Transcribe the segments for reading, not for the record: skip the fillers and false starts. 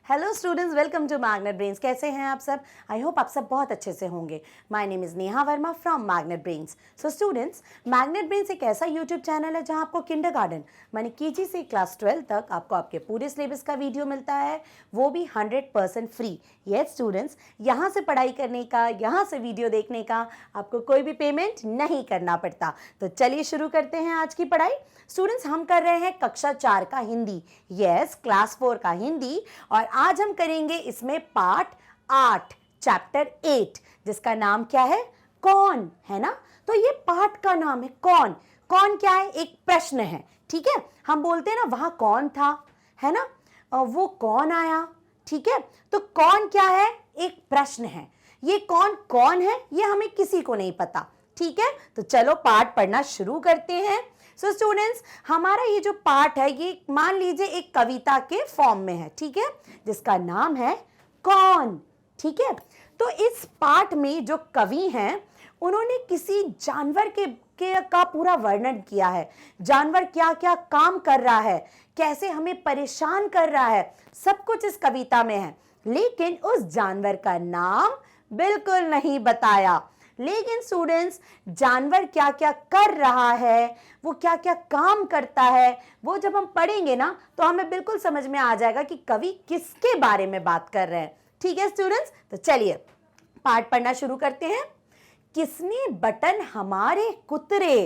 Hello students, welcome to Magnet Brains. कैसे हैं आप सब? आई होप आप सब बहुत अच्छे से होंगे। My name is Neha Verma from magnet brains. So students, magnet brains एक ऐसा यूट्यूब चैनल है जहां आपको किंडरगार्टन माने केजी से क्लास 12 तक आपको आपके पूरे सिलेबस का वीडियो मिलता है, वो भी 100% फ्री। यस स्टूडेंट्स, यहाँ से पढ़ाई करने का, यहाँ से वीडियो देखने का आपको कोई भी पेमेंट नहीं करना पड़ता। तो चलिए शुरू करते हैं आज की पढ़ाई। स्टूडेंट्स, हम कर रहे हैं कक्षा 4 का हिंदी, यस क्लास 4 का हिंदी, और आज हम करेंगे इसमें पार्ट 8 चैप्टर 8 जिसका नाम क्या है? कौन, है ना? तो ये पार्ट का नाम है कौन। कौन क्या है? एक प्रश्न है, ठीक है। हम बोलते हैं ना वहां कौन था, है ना, वो कौन आया, ठीक है। तो कौन क्या है? एक प्रश्न है। ये कौन कौन है ये हमें किसी को नहीं पता, ठीक है। तो चलो पाठ पढ़ना शुरू करते हैं। सो स्टूडेंट्स, हमारा ये जो पाठ है ये मान लीजिए एक कविता के फॉर्म में है, ठीक है, जिसका नाम है कौन, ठीक है। तो इस पाठ में जो कवि हैं उन्होंने किसी जानवर का पूरा वर्णन किया है। जानवर क्या क्या काम कर रहा है, कैसे हमें परेशान कर रहा है, सब कुछ इस कविता में है। लेकिन उस जानवर का नाम बिल्कुल नहीं बताया। लेकिन स्टूडेंट्स, जानवर क्या क्या कर रहा है, वो क्या क्या काम करता है, वो जब हम पढ़ेंगे ना तो हमें बिल्कुल समझ में आ जाएगा कि कवि किसके बारे में बात कर रहे हैं, ठीक है स्टूडेंट्स। तो चलिए पाठ पढ़ना शुरू करते हैं। किसने बटन हमारे कुतरे?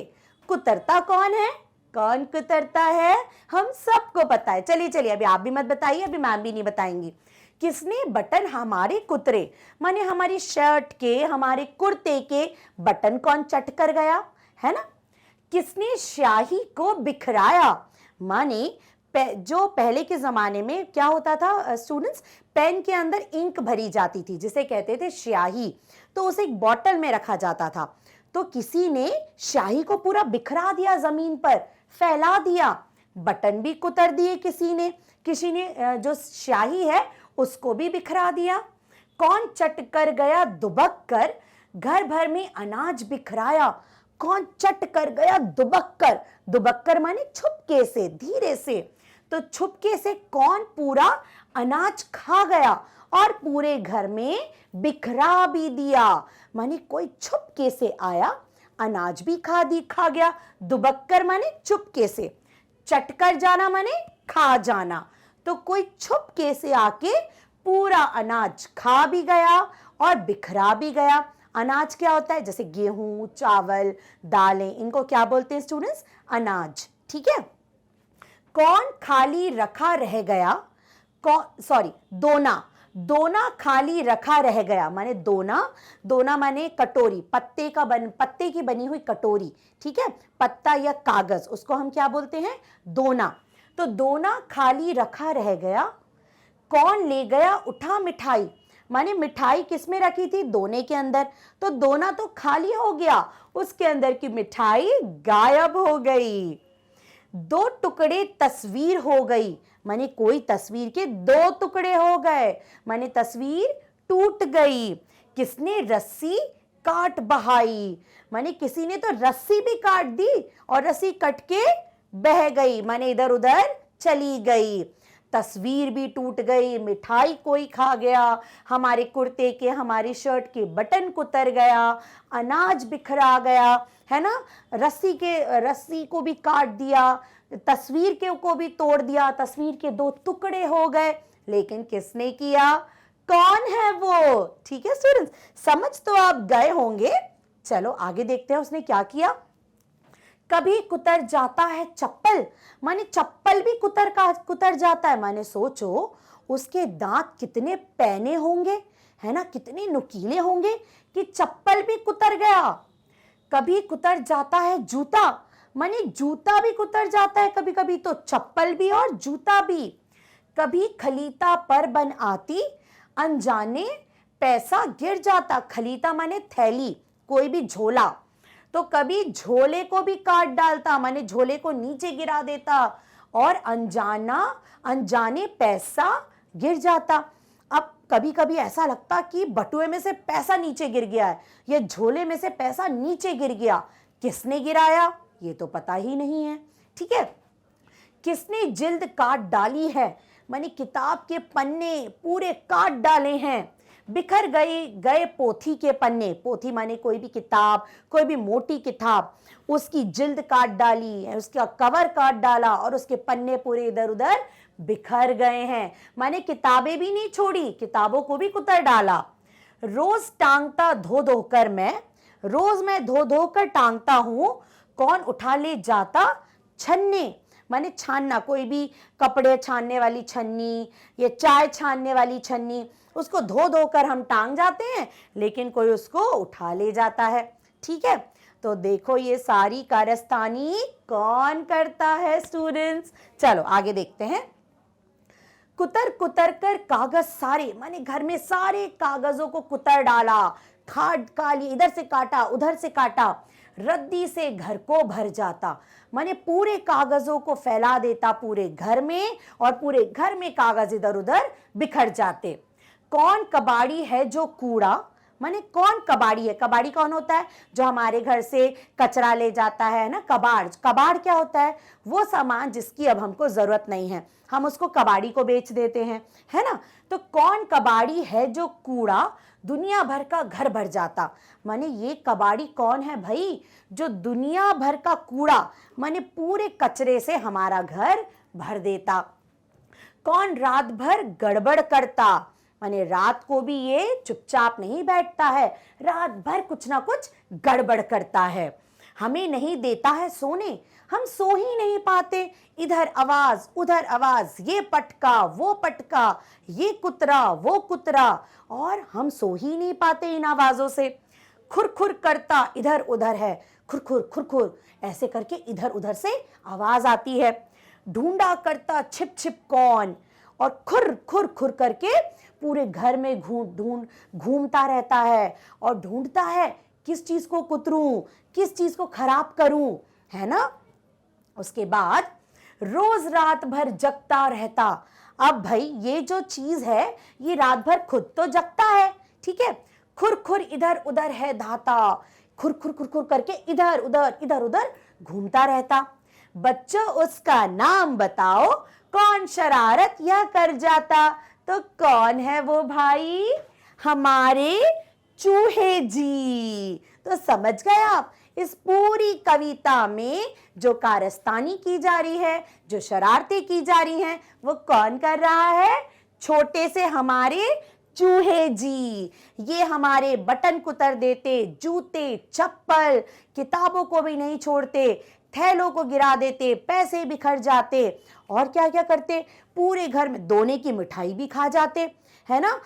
कुतरता कौन है? कौन कुतरता है? हम सबको पता है। चलिए चलिए, अभी आप भी मत बताइए, अभी मैम भी नहीं बताएंगी। किसने बटन हमारे कुतरे, माने हमारी शर्ट के, हमारे कुर्ते के बटन कौन चट कर गया, है ना। किसने स्याही को बिखराया, माने जो पहले के जमाने में क्या होता था स्टूडेंट्स, पेन के अंदर इंक भरी जाती थी जिसे कहते थे स्याही, तो उसे एक बॉटल में रखा जाता था। तो किसी ने स्याही को पूरा बिखरा दिया, जमीन पर फैला दिया, बटन भी कुतर दिए किसी ने जो स्याही है उसको भी बिखरा दिया। कौन चट कर गया दुबक कर, घर भर में अनाज बिखराया। कौन चट कर गया दुबक कर? दुबक कर माने छुपके से, धीरे से। तो छुपके से कौन पूरा अनाज खा गया और पूरे घर में बिखरा भी दिया, माने कोई छुपके से आया, अनाज भी खा गया। दुबक कर माने चुपके से, चट कर जाना माने खा जाना। तो कोई छुपके से आके पूरा अनाज खा भी गया और बिखरा भी गया। अनाज क्या होता है? जैसे गेहूं, चावल, दालें, इनको क्या बोलते हैं स्टूडेंट्स? अनाज, ठीक है। कौन खाली रखा रह गया? दोना। दोना खाली रखा रह गया, माने दोना माने कटोरी, पत्ते की बनी हुई कटोरी, ठीक है, पत्ता या कागज, उसको हम क्या बोलते हैं? दोना। तो दोना खाली रखा रह गया। कौन ले गया उठा मिठाई, माने मिठाई किसमें रखी थी? दोने के अंदर। तो दोना तो खाली हो गया, उसके अंदर की मिठाई गायब हो गई। दो टुकड़े तस्वीर हो गई, माने कोई तस्वीर के दो टुकड़े हो गए, माने तस्वीर टूट गई। किसने रस्सी काट बहाई, माने किसी ने तो रस्सी भी काट दी और रस्सी कट के बह गई, माने इधर उधर चली गई। तस्वीर भी टूट गई, मिठाई कोई खा गया, हमारे कुर्ते के, हमारी शर्ट के बटन कुतर गया, अनाज बिखरा गया, है ना, रस्सी को भी काट दिया, तस्वीर को भी तोड़ दिया, तस्वीर के दो टुकड़े हो गए। लेकिन किसने किया? कौन है वो? ठीक है स्टूडेंट्स, समझ तो आप गए होंगे। चलो आगे देखते हैं उसने क्या किया। कभी कुतर जाता है चप्पल, माने चप्पल भी कुतर जाता है, माने सोचो उसके दांत कितने पैने होंगे, है ना, कितने नुकीले होंगे कि चप्पल भी कुतर गया। कभी कुतर जाता है जूता, माने जूता भी कुतर जाता है कभी कभी, तो चप्पल भी और जूता भी। कभी खलीता पर बन आती, अनजाने पैसा गिर जाता। खलीता माने थैली, कोई भी झोला, तो कभी झोले को भी काट डालता, माने झोले को नीचे गिरा देता, और अनजाने पैसा गिर जाता। अब कभी कभी ऐसा लगता कि बटुए में से पैसा नीचे गिर गया है, ये झोले में से पैसा नीचे गिर गया। किसने गिराया ये तो पता ही नहीं है, ठीक है। किसने जिल्द काट डाली है, माने किताब के पन्ने पूरे काट डाले हैं, बिखर गए पोथी के पन्ने, पोथी माने कोई भी किताब, कोई भी मोटी किताब, उसकी जिल्द काट डाली, उसका कवर काट डाला और उसके पन्ने पूरे इधर उधर बिखर गए हैं। माने किताबें भी नहीं छोड़ी, किताबों को भी कुतर डाला। रोज टांगता धो धो कर मैं, रोज मैं धो धो कर टांगता हूं, कौन उठा ले जाता छन्ने। माने छानना, कोई भी कपड़े छानने वाली छन्नी या चाय छानने वाली छन्नी, उसको धो धो कर हम टांग जाते हैं, लेकिन कोई उसको उठा ले जाता है। ठीक है, तो देखो ये सारी कारस्तानी कौन करता है स्टूडेंट्स। चलो आगे देखते हैं। कुतर कुतर कर कागज सारे, माने घर में सारे कागजों को कुतर डाला, खाट काली, इधर से काटा उधर से काटा, रद्दी से घर को भर जाता। माने पूरे कागजों को फैला देता पूरे घर में, और पूरे घर में कागज इधर उधर बिखर जाते। कौन कबाड़ी है जो कूड़ा, माने कौन कबाड़ी है, कबाड़ी कौन होता है, जो हमारे घर से कचरा ले जाता है ना, कबाड़। कबाड़ क्या होता है, वो सामान जिसकी अब हमको जरूरत नहीं है, हम उसको कबाड़ी को बेच देते हैं, है ना। तो कौन कबाड़ी है जो कूड़ा दुनिया भर का घर भर जाता। माने ये कबाड़ी कौन है भाई, जो दुनिया भर का कूड़ा, माने पूरे कचरे से हमारा घर भर देता। कौन रात भर गड़बड़ करता, माने रात को भी ये चुपचाप नहीं बैठता है, रात भर कुछ ना कुछ गड़बड़ करता है। हमें नहीं देता है सोने, हम सो ही नहीं पाते, इधर आवाज उधर आवाज, ये पटका वो पटका, ये कुतरा वो कुतरा, और हम सो ही नहीं पाते इन आवाजों से। खुरखुर करता इधर उधर है, खुरखुर खुरखुर, ऐसे करके इधर उधर से आवाज आती है। ढूंढा करता छिप छिप कौन, और खुर खुर खुर करके पूरे घर में घूमता रहता है और ढूंढता है किस चीज को कुतरूं, किस चीज को खराब करूं, है ना। उसके बाद रोज रात भर जगता रहता। अब भाई ये जो चीज है ये रात भर खुद तो जगता है, ठीक है, खुर खुर इधर उधर है धाता, खुर खुर खुर खुर करके इधर उधर घूमता रहता। बच्चों उसका नाम बताओ, कौन शरारत यह कर जाता। तो कौन है वो भाई, हमारे चूहे जी। तो समझ गए आप, इस पूरी कविता में जो कारस्तानी की जा रही है, जो शरारतें की जा रही हैं, वो कौन कर रहा है, छोटे से हमारे चूहे जी। ये हमारे बटन कुतर देते, जूते चप्पल, किताबों को भी नहीं छोड़ते, थैलों को गिरा देते, पैसे बिखर जाते, और क्या क्या करते, पूरे घर में दोने की मिठाई भी खा जाते, है ना।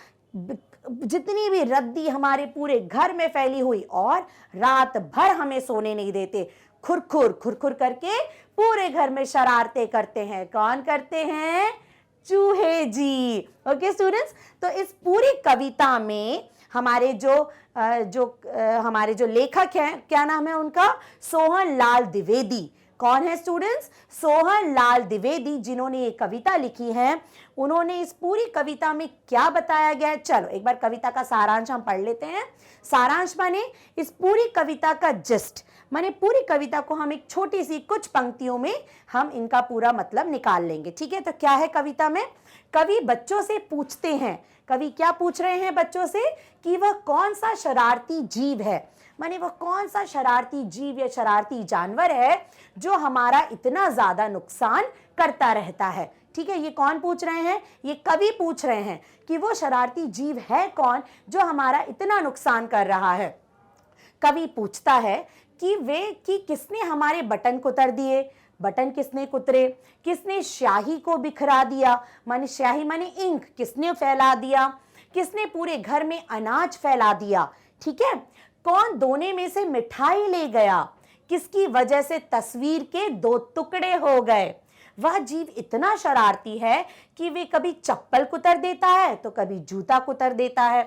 जितनी भी रद्दी हमारे पूरे घर में फैली हुई, और रात भर हमें सोने नहीं देते, खुरखुर खुरखुर करके पूरे घर में शरारतें करते हैं। कौन करते हैं, चूहे जी। ओके स्टूडेंट्स, तो इस पूरी कविता में हमारे हमारे जो लेखक हैं, क्या नाम है उनका, सोहन लाल द्विवेदी। कौन है स्टूडेंट्स, सोहन लाल द्विवेदी, जिन्होंने ये कविता लिखी है। उन्होंने इस पूरी कविता में क्या बताया गया है, चलो एक बार कविता का सारांश हम पढ़ लेते हैं। सारांश माने इस पूरी कविता का जिस्ट, माने पूरी कविता को हम एक छोटी सी कुछ पंक्तियों में हम इनका पूरा मतलब निकाल लेंगे, ठीक है। तो क्या है कविता में, कवि बच्चों से पूछते हैं, कवि क्या पूछ रहे हैं बच्चों से, कि वह कौन सा शरारती जीव है, माने वह कौन सा शरारती जीव या शरारती जानवर है जो हमारा इतना ज्यादा नुकसान करता रहता है। ठीक है, ये कौन पूछ रहे हैं, ये कवि पूछ रहे हैं कि वो शरारती जीव है कौन जो हमारा इतना नुकसान कर रहा है। कवि पूछता है कि किसने हमारे बटन कुतर दिए, बटन किसने कुतरे, किसने स्याही को बिखरा दिया, माने स्याही माने इंक, किसने फैला दिया, किसने पूरे घर में अनाज फैला दिया, ठीक है। कौन दोने में से मिठाई ले गया, किसकी वजह से तस्वीर के दो टुकड़े हो गए। वह जीव इतना शरारती है कि वे कभी चप्पल कुतर देता है तो कभी जूता कुतर देता है,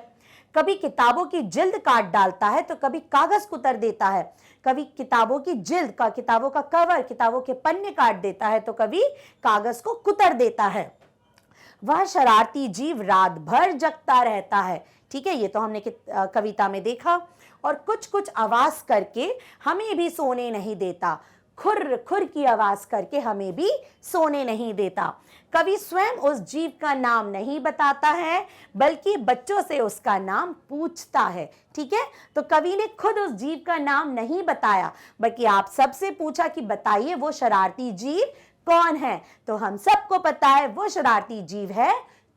कभी किताबों की जिल्द काट डालता है तो कभी कागज कुतर देता है, कभी किताबों की जिल्द का, किताबों का कवर, किताबों के पन्ने काट देता है तो कभी कागज को कुतर देता है। वह शरारती जीव रात भर जगता रहता है, ठीक है, ये तो हमने कविता में देखा। और कुछ कुछ आवाज करके हमें भी सोने नहीं देता, खुर खुर की आवाज करके हमें भी सोने नहीं देता। कवि स्वयं उस जीव का नाम नहीं बताता है, बल्कि बच्चों से उसका नाम पूछता है। ठीक है, तो कवि ने खुद उस जीव का नाम नहीं बताया, बल्कि आप सबसे पूछा कि बताइए वो शरारती जीव कौन है। तो हम सबको पता है वो शरारती जीव है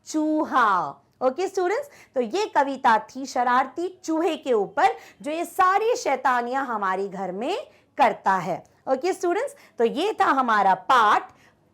चूहा। ओके स्टूडेंट्स, तो ये कविता थी शरारती चूहे के ऊपर, जो ये सारी शैतानियां हमारे घर में करता है। ओके स्टूडेंट्स, तो ये था हमारा पाठ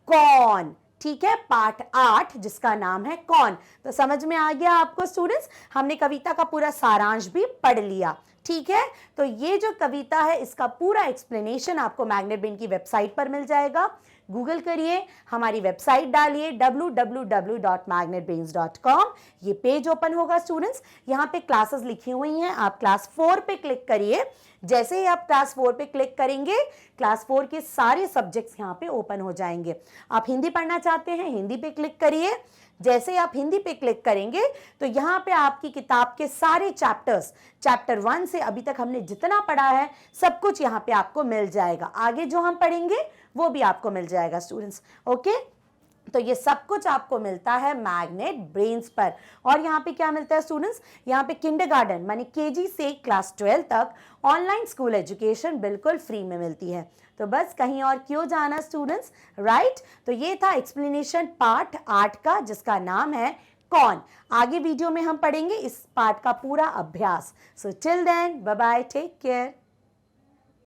कौन। ठीक है, पाठ 8 जिसका नाम है कौन। तो समझ में आ गया आपको स्टूडेंट्स, हमने कविता का पूरा सारांश भी पढ़ लिया। ठीक है, तो ये जो कविता है इसका पूरा एक्सप्लेनेशन आपको मैग्नेट ब्रेन की वेबसाइट पर मिल जाएगा। गूगल करिए, हमारी वेबसाइट डालिए www.magnetbrains.com। ये पेज ओपन होगा स्टूडेंट्स, यहाँ पे क्लासेस लिखी हुई हैं, आप क्लास 4 पे क्लिक करिए। जैसे ही आप क्लास 4 पे क्लिक करेंगे, क्लास 4 के सारे सब्जेक्ट्स यहाँ पे ओपन हो जाएंगे। आप हिंदी पढ़ना चाहते हैं, हिंदी पे क्लिक करिए। जैसे ही आप हिंदी पे क्लिक करेंगे तो यहाँ पे आपकी किताब के सारे चैप्टर्स, चैप्टर 1 से अभी तक हमने जितना पढ़ा है सब कुछ यहाँ पे आपको मिल जाएगा। आगे जो हम पढ़ेंगे वो भी आपको मिल जाएगा स्टूडेंट्स। ओके, तो ये सब कुछ आपको मिलता है मैग्नेट ब्रेन्स पर। और यहाँ पे क्या मिलता है स्टूडेंट्स, यहाँ पे किंडरगार्टन माने केजी से क्लास 12 तक ऑनलाइन स्कूल एजुकेशन बिल्कुल फ्री में मिलती है। तो बस कहीं और क्यों जाना स्टूडेंट्स, राइट। तो ये था एक्सप्लेनेशन पार्ट 8 का, जिसका नाम है कौन। आगे वीडियो में हम पढ़ेंगे इस पार्ट का पूरा अभ्यास। So till then bye bye, take care.